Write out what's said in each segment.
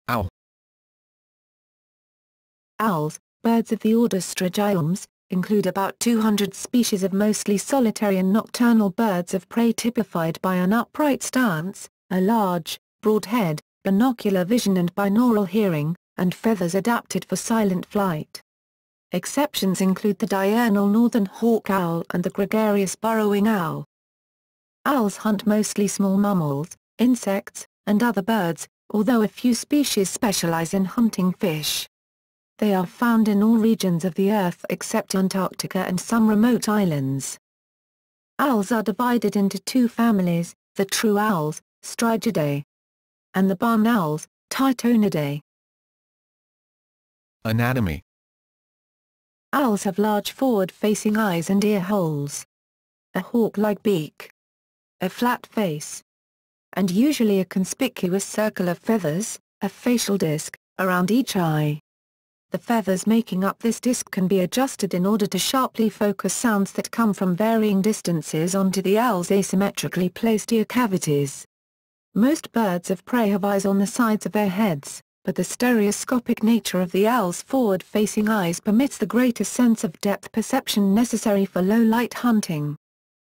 Owl. Owls, birds of the order Strigiformes, include about 200 species of mostly solitary and nocturnal birds of prey typified by an upright stance, a large, broad head, binocular vision and binaural hearing, and feathers adapted for silent flight. Exceptions include the diurnal northern hawk owl and the gregarious burrowing owl. Owls hunt mostly small mammals, insects, and other birds, although a few species specialize in hunting fish. They are found in all regions of the Earth except Antarctica and some remote islands. Owls are divided into two families, the true owls, Strigidae, and the barn owls, Tytonidae. Anatomy. Owls have large forward-facing eyes and ear holes, a hawk-like beak, a flat face, and usually a conspicuous circle of feathers, a facial disc, around each eye. The feathers making up this disc can be adjusted in order to sharply focus sounds that come from varying distances onto the owl's asymmetrically placed ear cavities. Most birds of prey have eyes on the sides of their heads, but the stereoscopic nature of the owl's forward-facing eyes permits the greater sense of depth perception necessary for low-light hunting.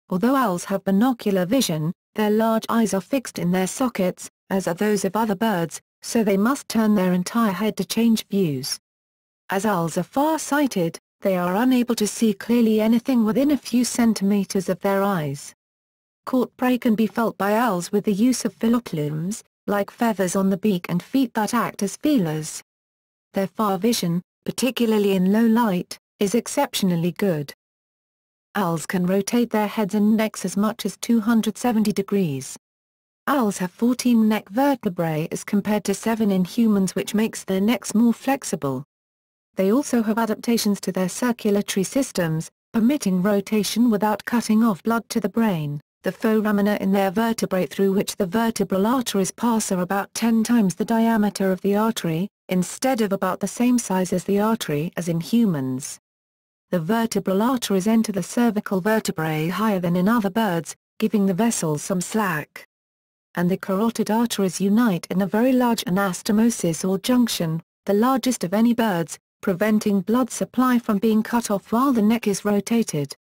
Although owls have binocular vision, their large eyes are fixed in their sockets, as are those of other birds, so they must turn their entire head to change views. As owls are far-sighted, they are unable to see clearly anything within a few centimeters of their eyes. Caught prey can be felt by owls with the use of filoplumes, like feathers on the beak and feet that act as feelers. Their far vision, particularly in low light, is exceptionally good. Owls can rotate their heads and necks as much as 270 degrees. Owls have 14 neck vertebrae as compared to 7 in humans, which makes their necks more flexible. They also have adaptations to their circulatory systems, permitting rotation without cutting off blood to the brain. The foramina in their vertebrae through which the vertebral arteries pass are about 10 times the diameter of the artery, instead of about the same size as the artery as in humans. The vertebral arteries enter the cervical vertebrae higher than in other birds, giving the vessels some slack. And the carotid arteries unite in a very large anastomosis or junction, the largest of any birds, preventing blood supply from being cut off while the neck is rotated.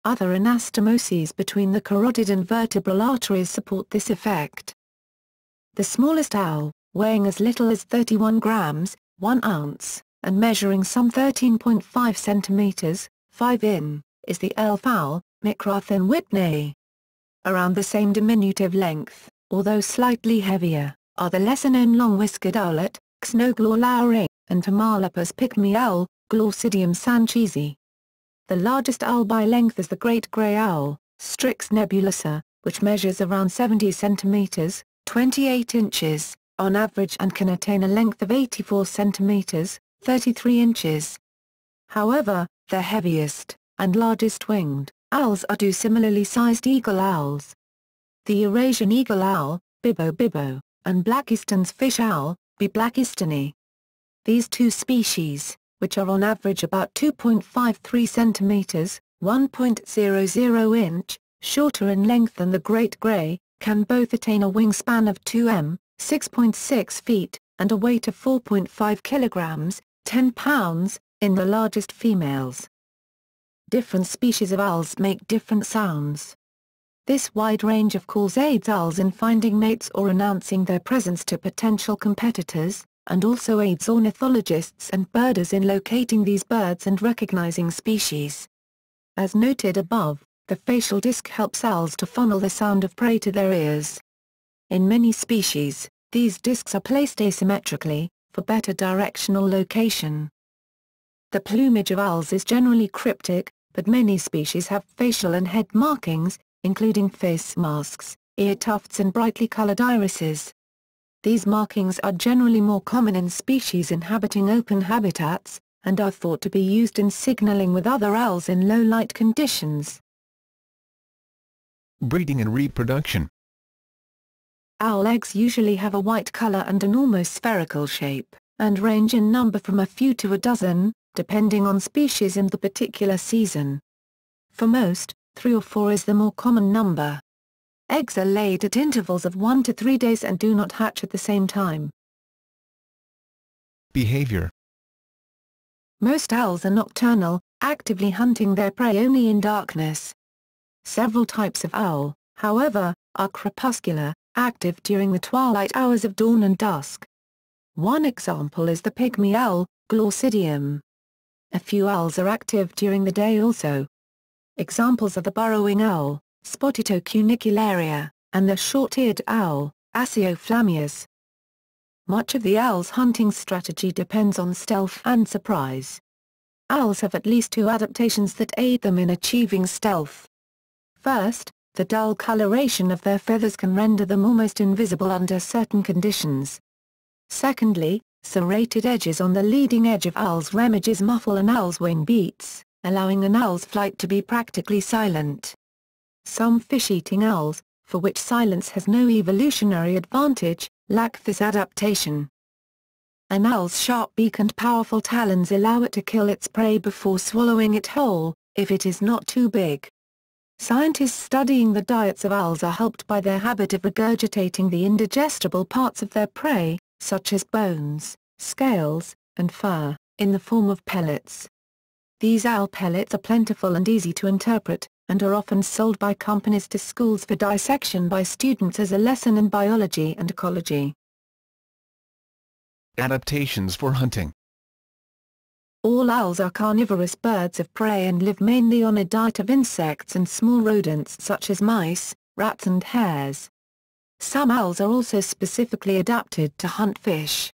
Other anastomoses between the carotid and vertebral arteries support this effect. The smallest owl, weighing as little as 31 grams, 1 ounce, and measuring some 13.5 centimeters, 5 in, is the elf owl, Micrathen whitneyi. Around the same diminutive length, although slightly heavier, are the lesser-known long-whiskered owlet, Xnoglor and Tamaulipas pygmy owl, Glaucidium sanchezi. The largest owl by length is the great grey owl, Strix nebulosa, which measures around 70 centimeters, 28 inches, on average and can attain a length of 84 centimeters, 33 inches. However, the heaviest, and largest winged, owls are two similarly sized eagle owls. The Eurasian eagle owl, Bibbo, and Blakiston's fish owl, B. blakistoni. These two species, which are on average about 2.53 centimeters, 1.00 inch, shorter in length than the great grey, can both attain a wingspan of 2 m, 6.6 feet, and a weight of 4.5 kilograms, 10 pounds, in the largest females. Different species of owls make different sounds. This wide range of calls aids owls in finding mates or announcing their presence to potential competitors, and also aids ornithologists and birders in locating these birds and recognizing species. As noted above, the facial disc helps owls to funnel the sound of prey to their ears. In many species, these discs are placed asymmetrically, for better directional location. The plumage of owls is generally cryptic, but many species have facial and head markings, including face masks, ear tufts and brightly colored irises. These markings are generally more common in species inhabiting open habitats, and are thought to be used in signaling with other owls in low-light conditions. Breeding and reproduction. Owl eggs usually have a white color and an almost spherical shape, and range in number from a few to a dozen, depending on species and the particular season. For most, 3 or 4 is the more common number. Eggs are laid at intervals of 1 to 3 days and do not hatch at the same time. Behavior. Most owls are nocturnal, actively hunting their prey only in darkness. Several types of owl, however, are crepuscular, active during the twilight hours of dawn and dusk. One example is the pygmy owl, Glaucidium. A few owls are active during the day also. Examples are the burrowing owl, Spotito cunicularia, and the short-eared owl, Asioflammius. Much of the owl's hunting strategy depends on stealth and surprise. Owls have at least two adaptations that aid them in achieving stealth. First, the dull coloration of their feathers can render them almost invisible under certain conditions. Secondly, serrated edges on the leading edge of owls' remiges muffle an owl's wing beats, allowing an owl's flight to be practically silent. Some fish-eating owls, for which silence has no evolutionary advantage, lack this adaptation. An owl's sharp beak and powerful talons allow it to kill its prey before swallowing it whole, if it is not too big. Scientists studying the diets of owls are helped by their habit of regurgitating the indigestible parts of their prey, such as bones, scales, and fur, in the form of pellets. These owl pellets are plentiful and easy to interpret, and are often sold by companies to schools for dissection by students as a lesson in biology and ecology. Adaptations for hunting. All owls are carnivorous birds of prey and live mainly on a diet of insects and small rodents such as mice, rats and hares. Some owls are also specifically adapted to hunt fish.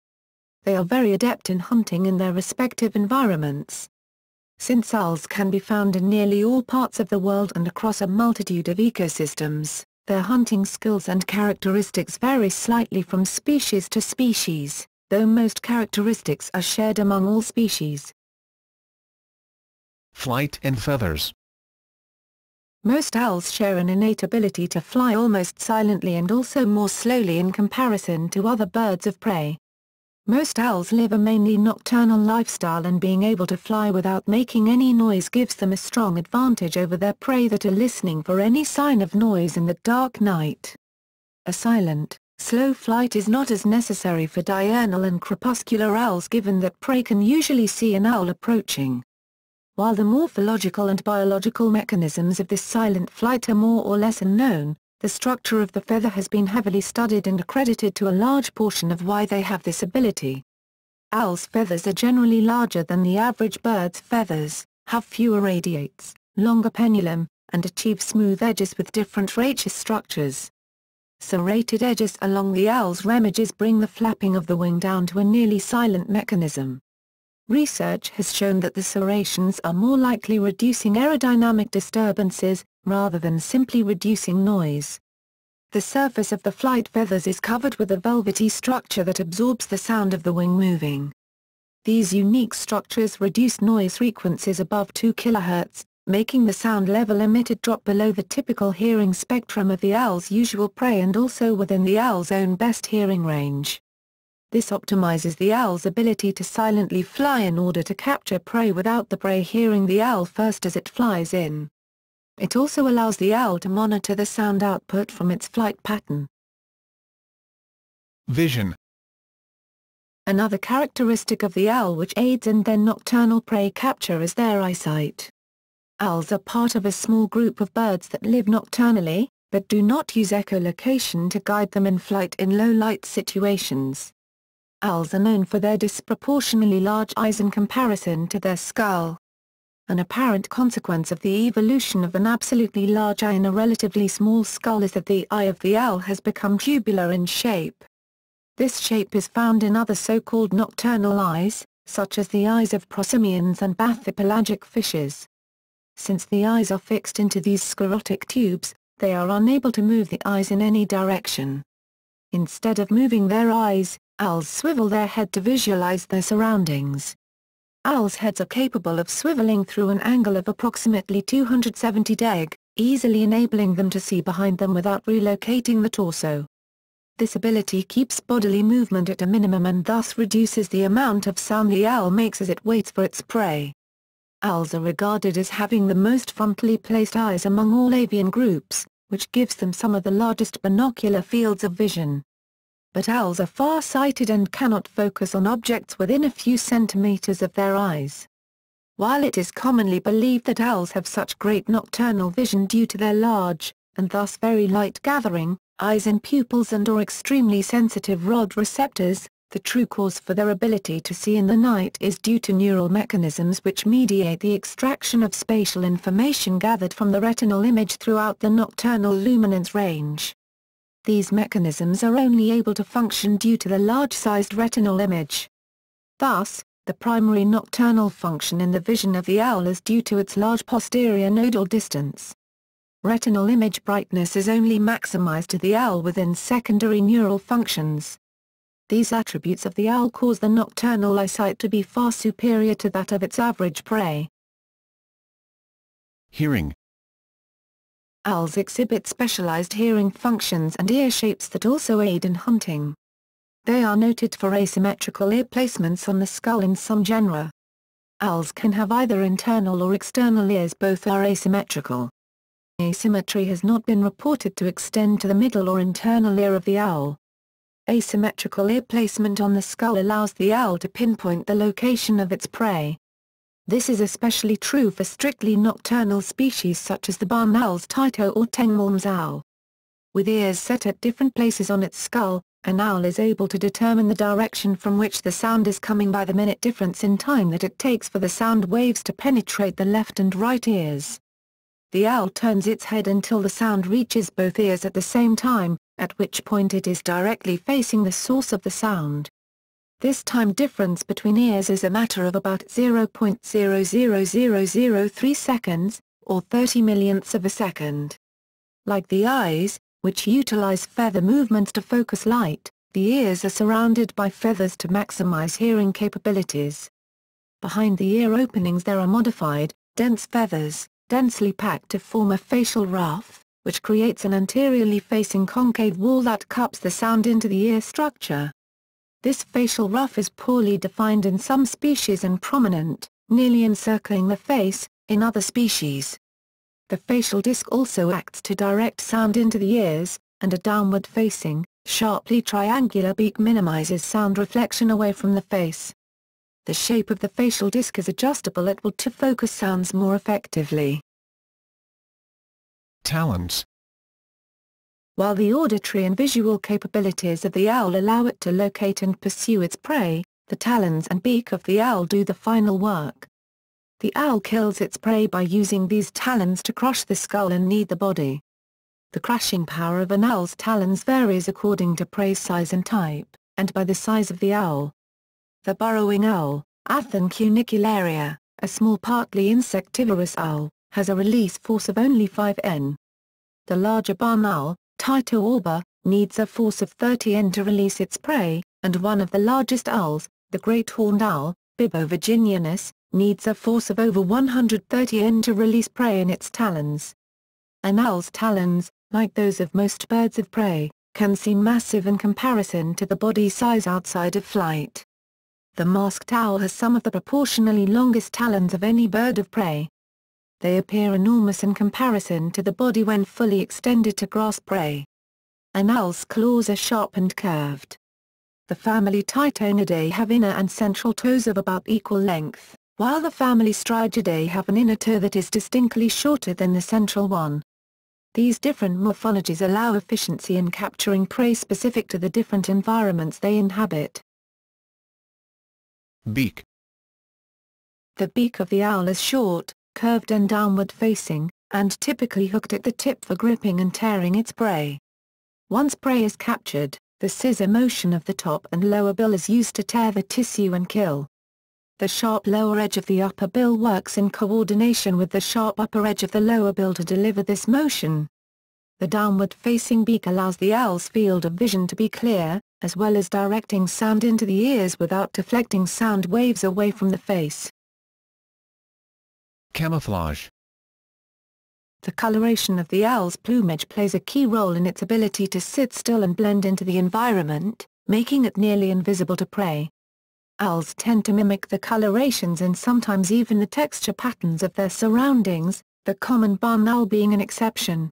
They are very adept in hunting in their respective environments. Since owls can be found in nearly all parts of the world and across a multitude of ecosystems, their hunting skills and characteristics vary slightly from species to species, though most characteristics are shared among all species. Flight and feathers. Most owls share an innate ability to fly almost silently and also more slowly in comparison to other birds of prey. Most owls live a mainly nocturnal lifestyle, and being able to fly without making any noise gives them a strong advantage over their prey that are listening for any sign of noise in the dark night. A silent, slow flight is not as necessary for diurnal and crepuscular owls, given that prey can usually see an owl approaching. While the morphological and biological mechanisms of this silent flight are more or less unknown, the structure of the feather has been heavily studied and accredited to a large portion of why they have this ability. Owls' feathers are generally larger than the average bird's feathers, have fewer radiates, longer pendulum, and achieve smooth edges with different rachis structures. Serrated edges along the owl's remiges bring the flapping of the wing down to a nearly silent mechanism. Research has shown that the serrations are more likely reducing aerodynamic disturbances, rather than simply reducing noise. The surface of the flight feathers is covered with a velvety structure that absorbs the sound of the wing moving. These unique structures reduce noise frequencies above 2 kHz, making the sound level emitted drop below the typical hearing spectrum of the owl's usual prey and also within the owl's own best hearing range. This optimizes the owl's ability to silently fly in order to capture prey without the prey hearing the owl first as it flies in. It also allows the owl to monitor the sound output from its flight pattern. Vision. Another characteristic of the owl which aids in their nocturnal prey capture is their eyesight. Owls are part of a small group of birds that live nocturnally, but do not use echolocation to guide them in flight in low-light situations. Owls are known for their disproportionately large eyes in comparison to their skull. An apparent consequence of the evolution of an absolutely large eye in a relatively small skull is that the eye of the owl has become tubular in shape. This shape is found in other so-called nocturnal eyes, such as the eyes of prosimians and bathypelagic fishes. Since the eyes are fixed into these sclerotic tubes, they are unable to move the eyes in any direction. Instead of moving their eyes, owls swivel their head to visualize their surroundings. Owls' heads are capable of swiveling through an angle of approximately 270 deg, easily enabling them to see behind them without relocating the torso. This ability keeps bodily movement at a minimum and thus reduces the amount of sound the owl makes as it waits for its prey. Owls are regarded as having the most frontally placed eyes among all avian groups, which gives them some of the largest binocular fields of vision. but owls are far-sighted and cannot focus on objects within a few centimeters of their eyes. While it is commonly believed that owls have such great nocturnal vision due to their large, and thus very light-gathering, eyes and pupils and/or extremely sensitive rod receptors, the true cause for their ability to see in the night is due to neural mechanisms which mediate the extraction of spatial information gathered from the retinal image throughout the nocturnal luminance range. These mechanisms are only able to function due to the large-sized retinal image. Thus, the primary nocturnal function in the vision of the owl is due to its large posterior nodal distance. Retinal image brightness is only maximized to the owl within secondary neural functions. These attributes of the owl cause the nocturnal eyesight to be far superior to that of its average prey. Hearing. Owls exhibit specialized hearing functions and ear shapes that also aid in hunting. They are noted for asymmetrical ear placements on the skull in some genera. Owls can have either internal or external ears, both are asymmetrical. Asymmetry has not been reported to extend to the middle or internal ear of the owl. Asymmetrical ear placement on the skull allows the owl to pinpoint the location of its prey. This is especially true for strictly nocturnal species such as the barn owl's Tyto or Tengmalm's owl. With ears set at different places on its skull, an owl is able to determine the direction from which the sound is coming by the minute difference in time that it takes for the sound waves to penetrate the left and right ears. The owl turns its head until the sound reaches both ears at the same time, at which point it is directly facing the source of the sound. This time difference between ears is a matter of about 0.00003 seconds, or 30 millionths of a second. Like the eyes, which utilize feather movements to focus light, the ears are surrounded by feathers to maximize hearing capabilities. Behind the ear openings there are modified, dense feathers, densely packed to form a facial ruff, which creates an anteriorly facing concave wall that cups the sound into the ear structure. This facial ruff is poorly defined in some species and prominent, nearly encircling the face, in other species. The facial disc also acts to direct sound into the ears, and a downward-facing, sharply triangular beak minimizes sound reflection away from the face. The shape of the facial disc is adjustable at will to focus sounds more effectively. Talons. While the auditory and visual capabilities of the owl allow it to locate and pursue its prey, the talons and beak of the owl do the final work. The owl kills its prey by using these talons to crush the skull and knead the body. The crushing power of an owl's talons varies according to prey size and type, and by the size of the owl. The burrowing owl, Athon cunicularia, a small partly insectivorous owl, has a release force of only 5 N. The larger barn owl, Tyto alba, needs a force of 30 N to release its prey, and one of the largest owls, the great horned owl, Bibbo virginianus, needs a force of over 130 N to release prey in its talons. An owl's talons, like those of most birds of prey, can seem massive in comparison to the body size outside of flight. The masked owl has some of the proportionally longest talons of any bird of prey. They appear enormous in comparison to the body when fully extended to grasp prey. An owl's claws are sharp and curved. The family Titonidae have inner and central toes of about equal length, while the family Strigidae have an inner toe that is distinctly shorter than the central one. These different morphologies allow efficiency in capturing prey specific to the different environments they inhabit. Beak. The beak of the owl is short, curved and downward-facing, and typically hooked at the tip for gripping and tearing its prey. Once prey is captured, the scissor motion of the top and lower bill is used to tear the tissue and kill. The sharp lower edge of the upper bill works in coordination with the sharp upper edge of the lower bill to deliver this motion. The downward-facing beak allows the owl's field of vision to be clear, as well as directing sound into the ears without deflecting sound waves away from the face. Camouflage. The coloration of the owl's plumage plays a key role in its ability to sit still and blend into the environment, making it nearly invisible to prey. Owls tend to mimic the colorations and sometimes even the texture patterns of their surroundings, the common barn owl being an exception.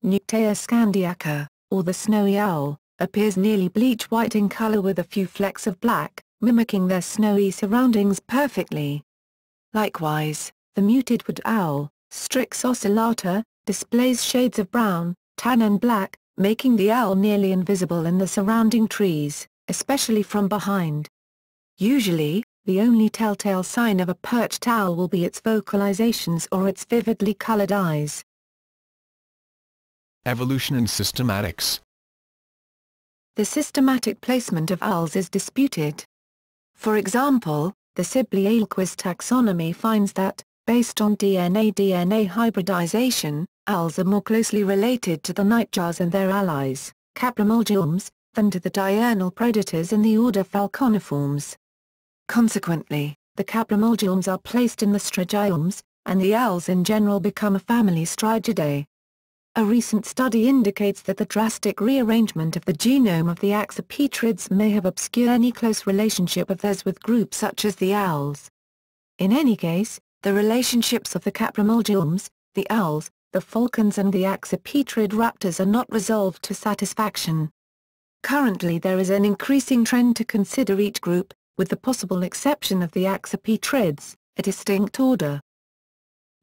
Nyctea scandiaca, or the snowy owl, appears nearly bleach-white in color with a few flecks of black, mimicking their snowy surroundings perfectly. Likewise, the muted wood owl, Strix ocellata, displays shades of brown, tan and black, making the owl nearly invisible in the surrounding trees, especially from behind. Usually, the only telltale sign of a perched owl will be its vocalizations or its vividly colored eyes. Evolution and systematics. The systematic placement of owls is disputed. For example, the Sibley-Ahlquist taxonomy finds that, based on DNA hybridization, owls are more closely related to the nightjars and their allies, Caprimulgiums, than to the diurnal predators in the order Falconiformes. Consequently, the Caprimulgiums are placed in the Strigiformes, and the owls in general become a family Strigidae. A recent study indicates that the drastic rearrangement of the genome of the accipitrids may have obscured any close relationship of theirs with groups such as the owls. In any case, the relationships of the Caprimulgiums, the owls, the falcons and the accipitrid raptors are not resolved to satisfaction. Currently there is an increasing trend to consider each group, with the possible exception of the accipitrids, a distinct order.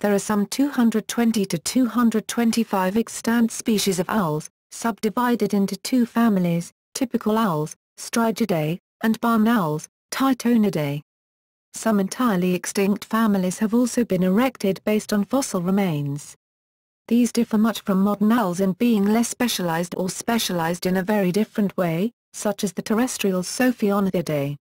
There are some 220 to 225 extant species of owls, subdivided into two families, typical owls, Strigidae, and barn owls, Titonidae. Some entirely extinct families have also been erected based on fossil remains. These differ much from modern owls in being less specialized or specialized in a very different way, such as the terrestrial Sophionidae.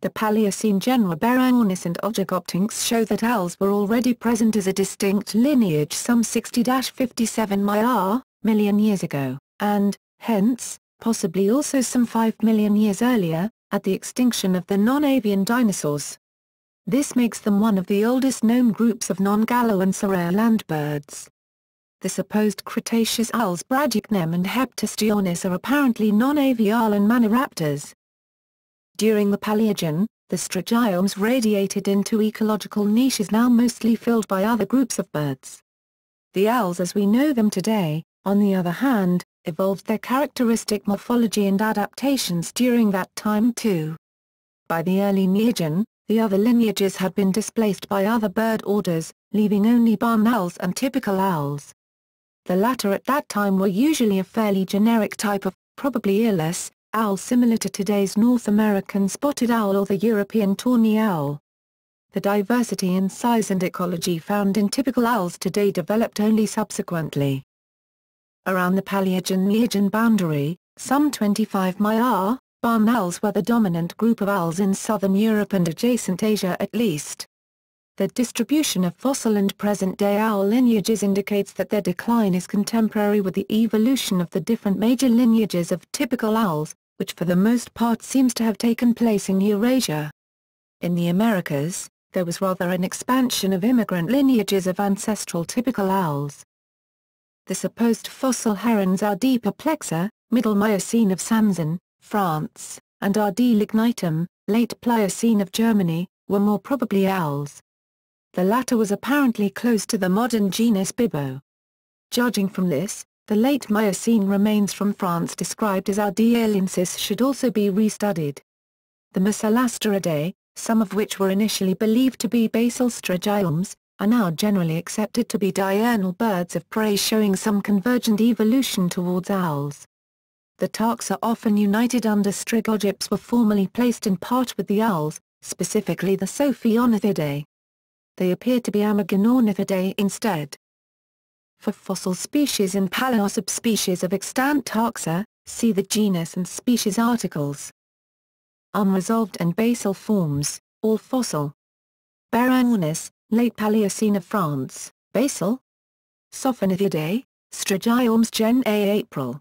The Paleocene genera Burrowing and Ogygopteryx show that owls were already present as a distinct lineage some 60-57 million years ago, and, hence, possibly also some 5 million years earlier, at the extinction of the non-avian dinosaurs. This makes them one of the oldest known groups of non-gallo-and land birds. The supposed Cretaceous owls Bradycnem and Heptastionis are apparently non-avial and maniraptors. During the Paleogene, the Strigiformes radiated into ecological niches now mostly filled by other groups of birds. The owls as we know them today, on the other hand, evolved their characteristic morphology and adaptations during that time too. By the early Neogen, the other lineages had been displaced by other bird orders, leaving only barn owls and typical owls. The latter at that time were usually a fairly generic type of, probably earless, owl similar to today's North American spotted owl or the European tawny owl. The diversity in size and ecology found in typical owls today developed only subsequently. Around the Paleogene-Neogen boundary, some 25 barn owls were the dominant group of owls in southern Europe and adjacent Asia at least. The distribution of fossil and present-day owl lineages indicates that their decline is contemporary with the evolution of the different major lineages of typical owls, which for the most part seems to have taken place in Eurasia. In the Americas, there was rather an expansion of immigrant lineages of ancestral typical owls. The supposed fossil herons R. d. perplexa, Middle Miocene of Sanzin, France, and R. d. lignitum, Late Pliocene of Germany, were more probably owls. The latter was apparently close to the modern genus Bibbo. Judging from this, the late Miocene remains from France described as R. d. aliensis should also be restudied. The Macellastaridae, some of which were initially believed to be basal Strigiformes, are now generally accepted to be diurnal birds of prey showing some convergent evolution towards owls. The taxa often united under Strigogyps were formerly placed in part with the owls, specifically the Sophionidae. They appear to be Amagonornithidae instead. For fossil species and paleosubspecies of extant taxa, see the genus and species articles. Unresolved and basal forms, all fossil. Burrowing, Late Paleocene of France, basal. Sophionidae, Strigiformes Gen A April.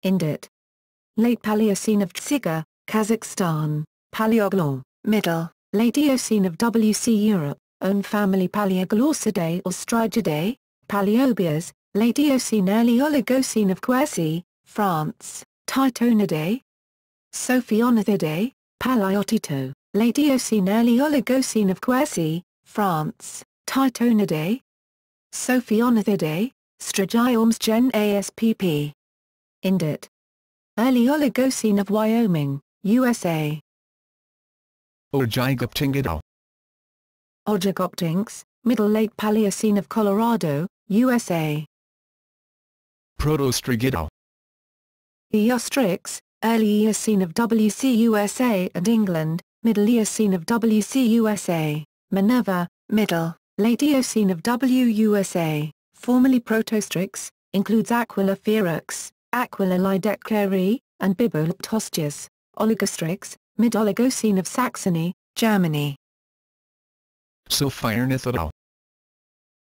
Indit. Late Paleocene of Tsiga, Kazakhstan, Paleoglor, Middle, Late Eocene of WC Europe, own family Paleoglorsidae or Strigidae, Paleobias, Late Eocene Early Oligocene of Quercy, France, Titonidae. Sophionidae, Paleotito, Late Eocene Early Oligocene of Quercy, France, Titonidae. Sophionidae, Strigiformes Gen ASPP. Indit. Early Oligocene of Wyoming, USA. Ogygoptingid. Ogygoptinks, Middle Late Paleocene of Colorado, USA. Protostrigid. Eostrix, Early Eocene of WC USA and England, Middle Eocene of WC USA, Minerva, Middle, Late Eocene of W USA, formerly Protostrix, includes Aquila ferox, Aquila lideckeri, and Biboloptostius, Oligostrix, Mid-Oligocene of Saxony, Germany. Sophiergnathodal.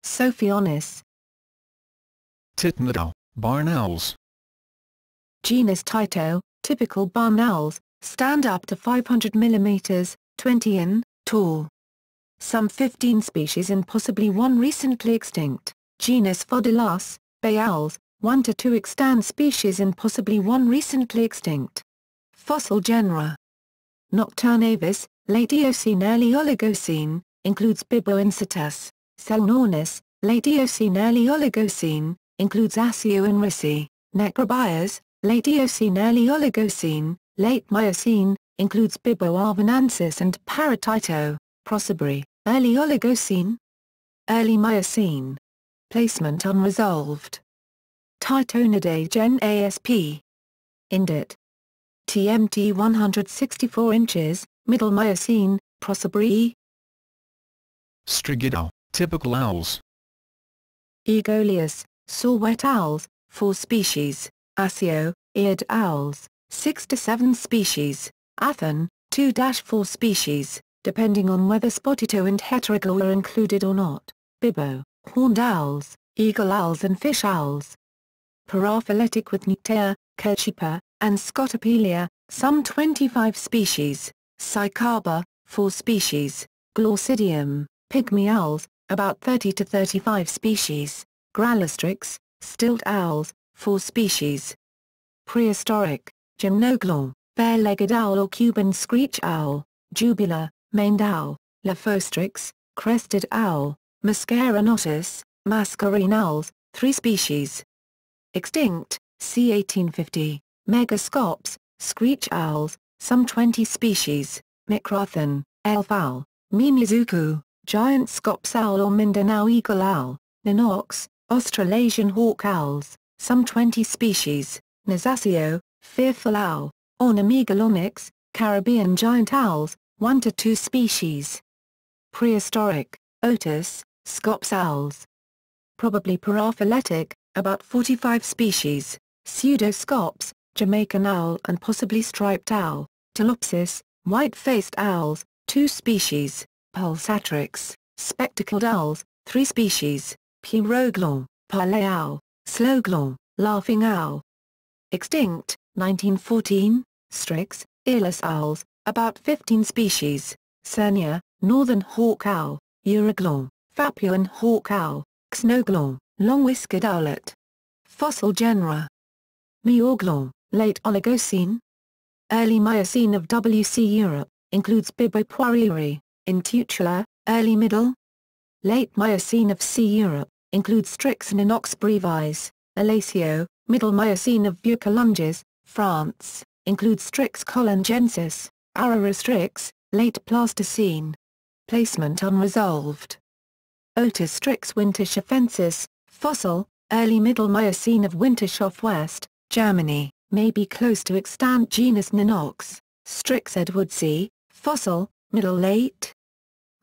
Sophionis. Titnodal, barn owls. Genus Tyto, typical barn owls, stand up to 500 mm, 20 in, tall. Some 15 species and possibly one recently extinct. Genus Phodilus, bay owls, 1 to 2 extant species and possibly one recently extinct. Fossil genera. Nocturnavis, Late Eocene Early Oligocene, includes Biboincetus. Selnornis, Late Eocene Early Oligocene, includes Asio and Ricci. Necrobias, Late Eocene Early Oligocene, Late Miocene, includes Biboarvenensis and Paratito. Prosibri, Early Oligocene. Early Miocene. Placement unresolved. Titonidae gen ASP. Indit. TMT 164 inches, Middle Miocene, Prosibri. Strigidae, typical owls. Aegolius, saw-whet owls, 4 species. Asio, eared owls, 6 to 7 species. Athon, 2-4 species, depending on whether Spotito and Heteroglow are included or not. Bibo, horned owls, eagle owls and fish owls. Paraphyletic with Nuctea, Kerchipa, and Scotopelia, some 25 species. Cycaba, 4 species. Glaucidium, pygmy owls, about 30 to 35 species. Grallostrix, stilt owls, 4 species. Prehistoric, Gymnoglon, bare-legged owl or Cuban screech owl. Jubular, maned owl. Lophostrix, crested owl. Mascarenotus, mascarene owls, 3 species. Extinct, c. 1850. Megascops, screech owls, some 20 species. Micrathon, elf owl. Mimizuku, giant scops owl or Mindanao eagle owl. Ninox, Australasian hawk owls, some 20 species. Nasasio, fearful owl. Ornamengalonyx, Caribbean giant owls, 1 to 2 species. Prehistoric, Otis, scops owls. Probably paraphyletic, about 45 species. Pseudoscops, Jamaican owl and possibly striped owl. Telopsis, white-faced owls, 2 species. Pulsatrix, spectacled owls, 3 species. Puroglon, parley owl. Sloglon, laughing owl. Extinct, 1914. Strix, earless owls, about 15 species. Cernia, northern hawk owl. Uruglon, Papuan hawk owl. Xnoglon, long-whiskered owlet. Fossil genera. Meorglon, late Oligocene. Early Miocene of WC Europe, includes Bibopoireri. Intutula, early middle. Late Miocene of C Europe, includes Strix and Inox brevis. Alacio, Middle Miocene of Bucolunges, France, includes Strix colongensis. Ararostrix, late Pleistocene. Placement unresolved. Otis Strix winterschofensis, fossil, early Middle Miocene of Wintershof West, Germany, may be close to extant genus Ninox. Strix edwardsi, fossil, Middle Late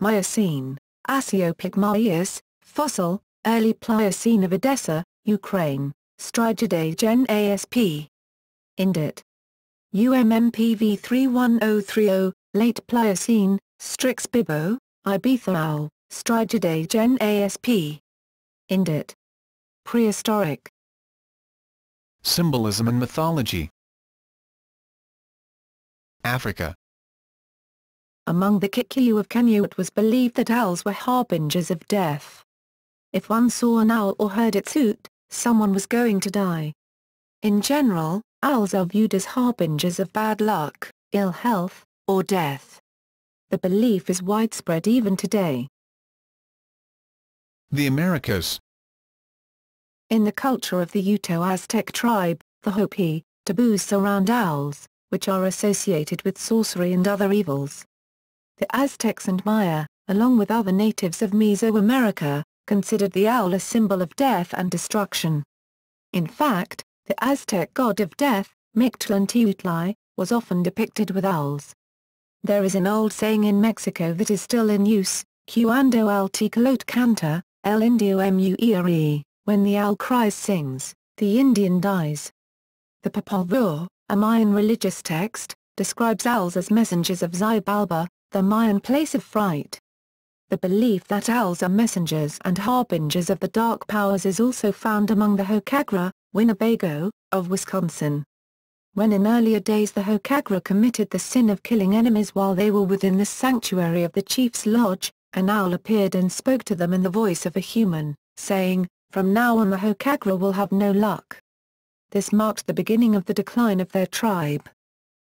Miocene. Asiopygmaeus, fossil, early Pliocene of Edessa, Ukraine. Strigidae gen ASP. Indit. UMMPV 31030, late Pliocene, Strix bibo, Ibiza owl, Strigidae gen ASP. Indit. Prehistoric. Symbolism and mythology. Africa. Among the Kikuyu of Kenya it was believed that owls were harbingers of death. If one saw an owl or heard its hoot, someone was going to die. In general, owls are viewed as harbingers of bad luck, ill health, or death. The belief is widespread even today. The Americas. In the culture of the Uto Aztec tribe, the Hopi, taboos surround owls, which are associated with sorcery and other evils. The Aztecs and Maya, along with other natives of Mesoamerica, considered the owl a symbol of death and destruction. In fact, the Aztec god of death, Mictlanteotli, was often depicted with owls. There is an old saying in Mexico that is still in use, Cuando el tecolote canta, el indio muere, when the owl cries sings, the Indian dies. The Popol Vuh, a Mayan religious text, describes owls as messengers of Xibalba, the Mayan place of fright. The belief that owls are messengers and harbingers of the dark powers is also found among the Hokagra, Winnebago, of Wisconsin. When in earlier days the Hokagra committed the sin of killing enemies while they were within the sanctuary of the chief's lodge, an owl appeared and spoke to them in the voice of a human, saying, "From now on the Hokagra will have no luck." This marked the beginning of the decline of their tribe.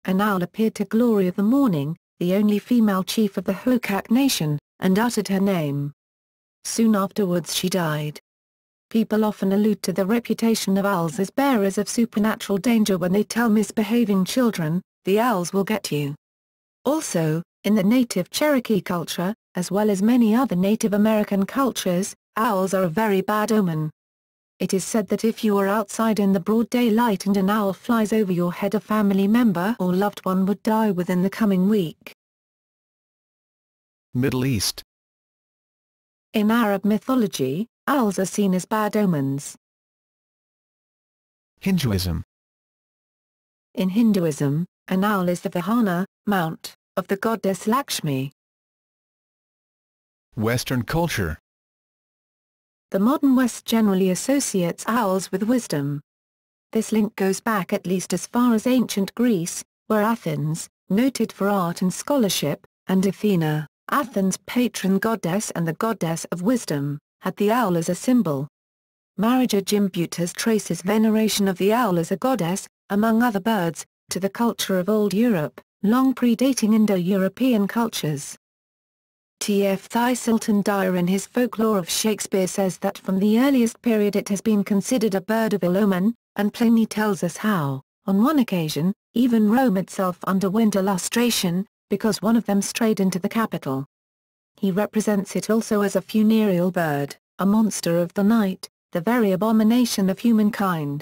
An owl appeared to Glory of the Morning, the only female chief of the Hokak nation, and uttered her name. Soon afterwards she died. People often allude to the reputation of owls as bearers of supernatural danger when they tell misbehaving children, "The owls will get you." Also, in the native Cherokee culture, as well as many other Native American cultures, owls are a very bad omen. It is said that if you are outside in the broad daylight and an owl flies over your head, a family member or loved one would die within the coming week. Middle East. In Arab mythology, owls are seen as bad omens. Hinduism. In Hinduism, an owl is the Vahana, mount, of the goddess Lakshmi. Western culture. The modern West generally associates owls with wisdom. This link goes back at least as far as ancient Greece, where Athens, noted for art and scholarship, and Athena, Athens' patron goddess and the goddess of wisdom, had the owl as a symbol. Marija Gimbutas traces veneration of the owl as a goddess, among other birds, to the culture of Old Europe, long predating Indo-European cultures. T.F. Thistleton Dyer in his Folklore of Shakespeare says that from the earliest period it has been considered a bird of ill omen, and plainly tells us how, on one occasion, even Rome itself underwent a lustration, because one of them strayed into the capital. He represents it also as a funereal bird, a monster of the night, the very abomination of humankind.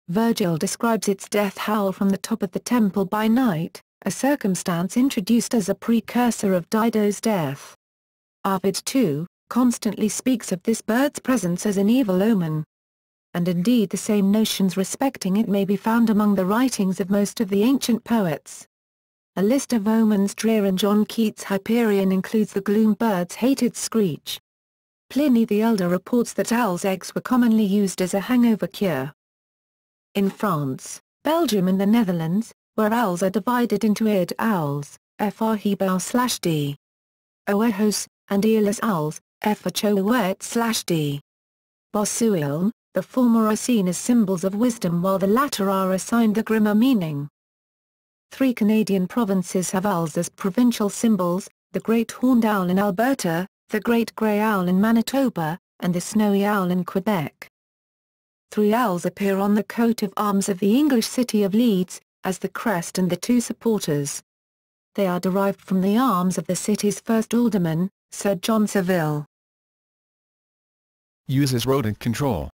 Virgil describes its death howl from the top of the temple by night, a circumstance introduced as a precursor of Dido's death. Ovid too, constantly speaks of this bird's presence as an evil omen. And indeed the same notions respecting it may be found among the writings of most of the ancient poets. A list of omens drear in John Keats' Hyperion includes the gloom bird's hated screech. Pliny the Elder reports that owls' eggs were commonly used as a hangover cure. In France, Belgium and the Netherlands, where owls are divided into Eared owls, frhebouw/d. Oehos, and earless owls, frchoewert/d. Bossuil, the former are seen as symbols of wisdom while the latter are assigned the grimmer meaning. 3 Canadian provinces have owls as provincial symbols, the great horned owl in Alberta, the great grey owl in Manitoba, and the snowy owl in Quebec. 3 owls appear on the coat of arms of the English city of Leeds, as the crest and the 2 supporters. They are derived from the arms of the city's first alderman, Sir John Saville. Uses rodent control.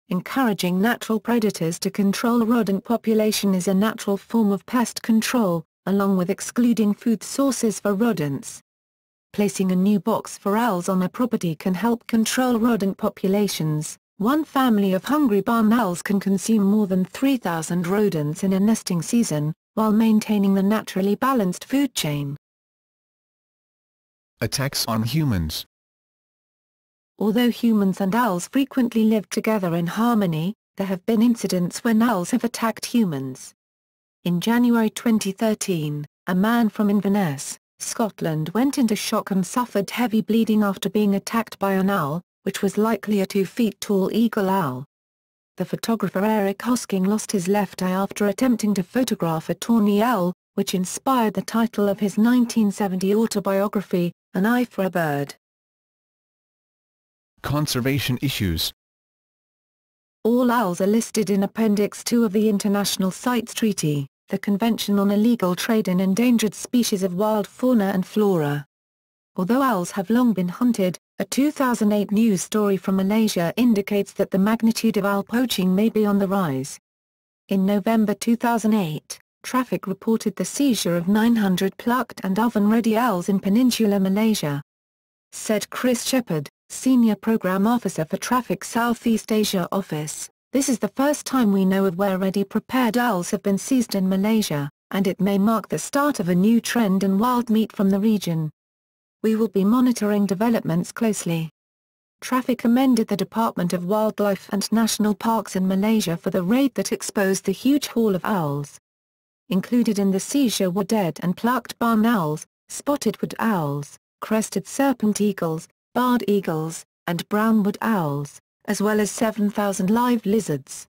Encouraging natural predators to control rodent population is a natural form of pest control, along with excluding food sources for rodents. Placing a new box for owls on a property can help control rodent populations. One family of hungry barn owls can consume more than 3,000 rodents in a nesting season, while maintaining the naturally balanced food chain. Attacks on humans. Although humans and owls frequently live together in harmony, there have been incidents when owls have attacked humans. In January 2013, a man from Inverness, Scotland went into shock and suffered heavy bleeding after being attacked by an owl, which was likely a 2-foot-tall eagle owl. The photographer Eric Hosking lost his left eye after attempting to photograph a tawny owl, which inspired the title of his 1970 autobiography, An Eye for a Bird. Conservation issues. All owls are listed in Appendix 2 of the International CITES Treaty, the Convention on Illegal Trade in Endangered Species of Wild Fauna and Flora. Although owls have long been hunted, a 2008 news story from Malaysia indicates that the magnitude of owl poaching may be on the rise. In November 2008, Traffic reported the seizure of 900 plucked and oven-ready owls in Peninsular Malaysia. Said Chris Shepherd, Senior Program Officer for Traffic Southeast Asia Office, "This is the first time we know of where ready-prepared owls have been seized in Malaysia, and it may mark the start of a new trend in wild meat from the region. We will be monitoring developments closely." Traffic commended the Department of Wildlife and National Parks in Malaysia for the raid that exposed the huge haul of owls. Included in the seizure were dead and plucked barn owls, spotted wood owls, crested serpent eagles, barred eagles, and brown wood owls, as well as 7,000 live lizards.